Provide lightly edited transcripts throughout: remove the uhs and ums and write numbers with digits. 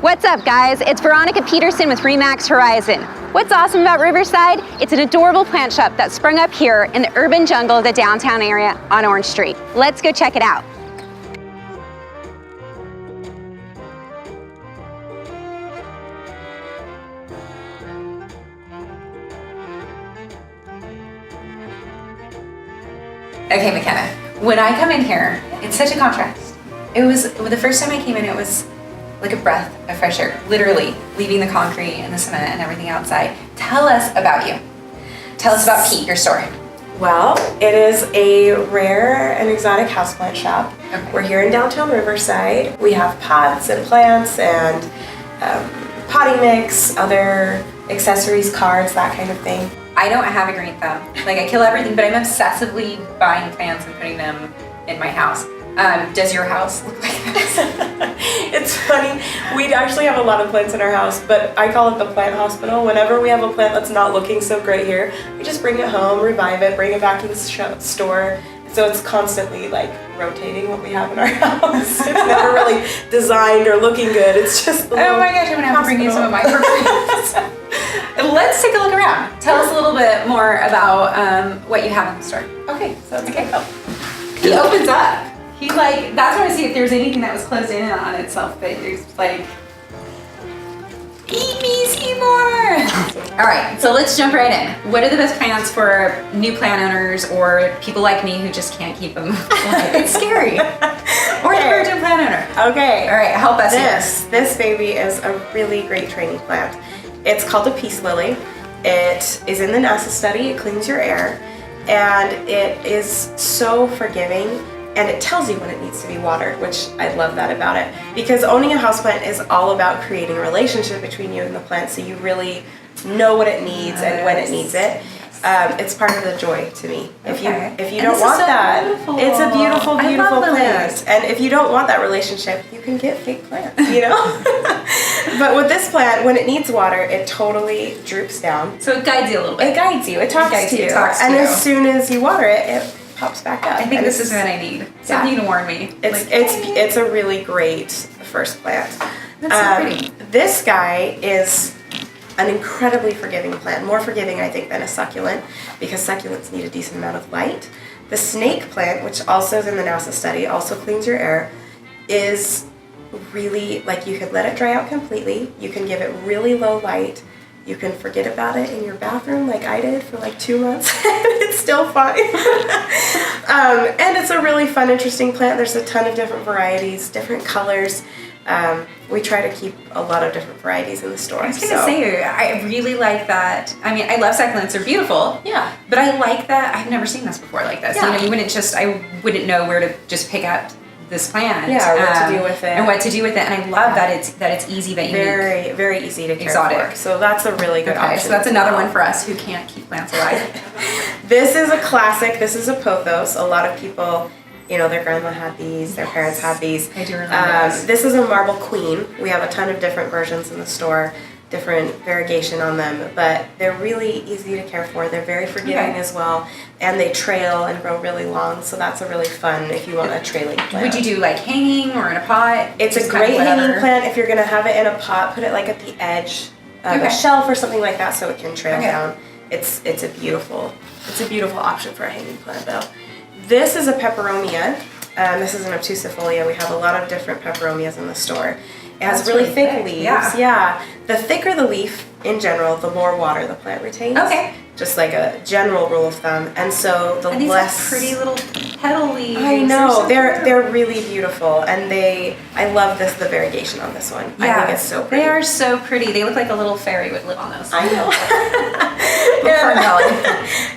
What's up, guys? It's Veronica Peterson with Remax Horizon. What's awesome about Riverside? It's an adorable plant shop that sprung up here in the urban jungle of the downtown area on Orange Street. Let's go check it out. Okay, McKenna, when I come in here, it's such a contrast. It was, the first time I came in, it was like a breath of fresh air, literally leaving the concrete and the cement and everything outside. Tell us about you. Tell us about Piep, your store. Well, it is a rare and exotic houseplant shop. Okay. We're here in downtown Riverside. We have pots and plants and potting mix, other accessories, cards, that kind of thing. I don't have a green thumb. Like, I kill everything, but I'm obsessively buying plants and putting them in my house. Does your house look like this? It's funny, we actually have a lot of plants in our house, but I call it the plant hospital. Whenever we have a plant that's not looking so great here, we just bring it home, revive it, bring it back to the store. So it's constantly like rotating what we have in our house. It's never really designed or looking good. It's just the Oh my gosh, I'm gonna have to bring you some of my plants. Let's take a look around. Tell us a little bit more about what you have in the store. Okay, so let's Okay. go. He opens up. He like, that's why I see if there's anything that was closed in on itself, but there's like, eat me, Seymour! All right, so let's jump right in. What are the best plants for new plant owners or people like me who just can't keep them? It's scary. Or the virgin plant owner. Okay. All right, help us here. This baby is a really great training plant. It's called a peace lily. It is in the NASA study. It cleans your air, and it is so forgiving. And it tells you when it needs to be watered, which I love that about it. Because owning a houseplant is all about creating a relationship between you and the plant, so you really know what it needs and when it needs it. It's part of the joy to me. If you don't want that, it's a beautiful, beautiful plant. And if you don't want that relationship, you can get fake plants, you know? But with this plant, when it needs water, it totally droops down. So it guides you a little bit. It gudes you. It talks to you. And as soon as you water it, it pops back up. I think this is what I need. Something to warn me. It's a really great first plant. That's so pretty. This guy is an incredibly forgiving plant, more forgiving I think than a succulent, because succulents need a decent amount of light. The snake plant, which also is in the NASA study, also cleans your air, is really, like, you could let it dry out completely, you can give it really low light, you can forget about it in your bathroom like I did for like 2 months and it's still fine. And it's a really fun, interesting plant. There's a ton of different varieties, different colors. We try to keep a lot of different varieties in the store. I was gonna say, I really like that. I mean, I love succulents, they're beautiful. Yeah. But I like that, I've never seen this before like this. Yeah. You know, I wouldn't know where to just pick up this plant. Yeah, or what to do with it. And what to do with it. And I love that it's easy, that unique. Very, very easy to care exotic. for. So that's a really good option. So that's another one for us who can't keep plants alive. This is a classic. This is a pothos. A lot of people, you know, their grandma had these, their parents had these. I do remember this. This is a marble queen. We have a ton of different versions in the store, different variegation on them, but they're really easy to care for. They're very forgiving as well, and they trail and grow really long, so that's a really fun if you want a trailing plant. Would you do like hanging or in a pot? It's a great hanging plant. If you're going to have it in a pot, put it like at the edge of a shelf or something like that so it can trail down. It's a beautiful option for a hanging plant though. This is a Peperomia. This is an obtusifolia. We have a lot of different Peperomias in the store. It has really thick leaves. Yeah. The thicker the leaf in general, the more water the plant retains. Okay. Just like a general rule of thumb. And so the less pretty little petal leaves. I know. They're really beautiful, and I love the variegation on this one. I think it's so pretty. They are so pretty. They look like a little fairy would live on those. I know.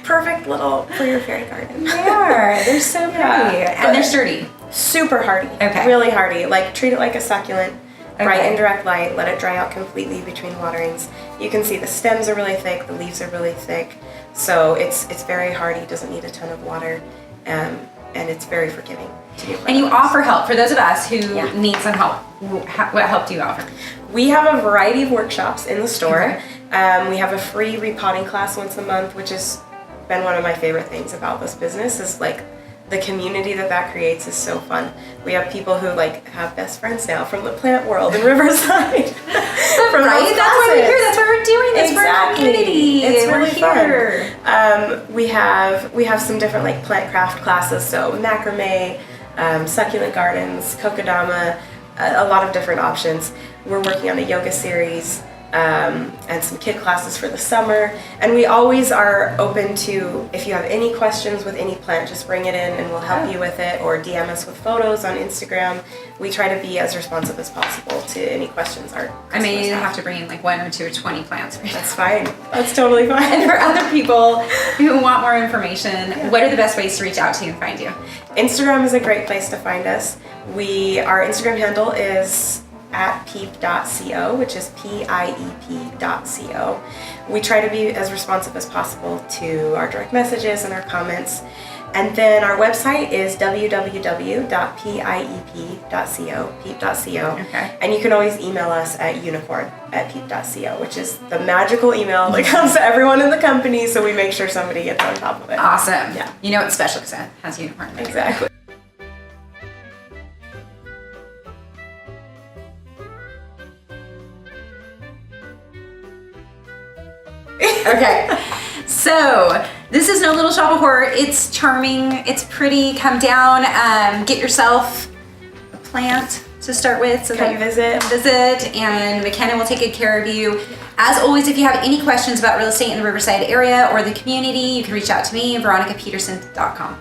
Perfect little for your fairy garden. They are. They're so pretty. And they're sturdy. Super hardy. Okay. Really hardy. Like, treat it like a succulent. Bright and direct light, let it dry out completely between waterings. You can see the stems are really thick, the leaves are really thick, so it's very hardy, doesn't need a ton of water, and it's very forgiving to your plants. And you offer help for those of us who need some help. What help do you offer? We have a variety of workshops in the store. We have a free repotting class once a month, which has been one of my favorite things about this business, is like the community that creates is so fun. We have people who like have best friends now from the plant world in Riverside. From right? That's why we're here. That's why we're doing this. Exactly. We're a community. It's really here. fun. We have some different like plant craft classes. So macrame, succulent gardens, kokedama, a lot of different options. We're working on a yoga series. And some kid classes for the summer. And we always are open to, if you have any questions with any plant, just bring it in and we'll help you with it, or DM us with photos on Instagram. We try to be as responsive as possible to any questions our I may customers have to bring in like 1 or 2 or 20 plants. That's fine. That's totally fine. And for other people who want more information, what are the best ways to reach out to you and find you? Instagram is a great place to find us. Our Instagram handle is at piep.co, which is piep.co. We try to be as responsive as possible to our direct messages and our comments. And then our website is www.piep.co, piep.co. Okay. And you can always email us at unicorn@piep.co, which is the magical email that comes to everyone in the company, so we make sure somebody gets on top of it. Awesome. Yeah. You know it's special because it has unicorn. Exactly. Okay, so this is no little shop of horror. It's charming, it's pretty. Come down, get yourself a plant to start with. So Come visit. And McKenna will take good care of you. As always, if you have any questions about real estate in the Riverside area or the community, you can reach out to me, veronicapeterson.com.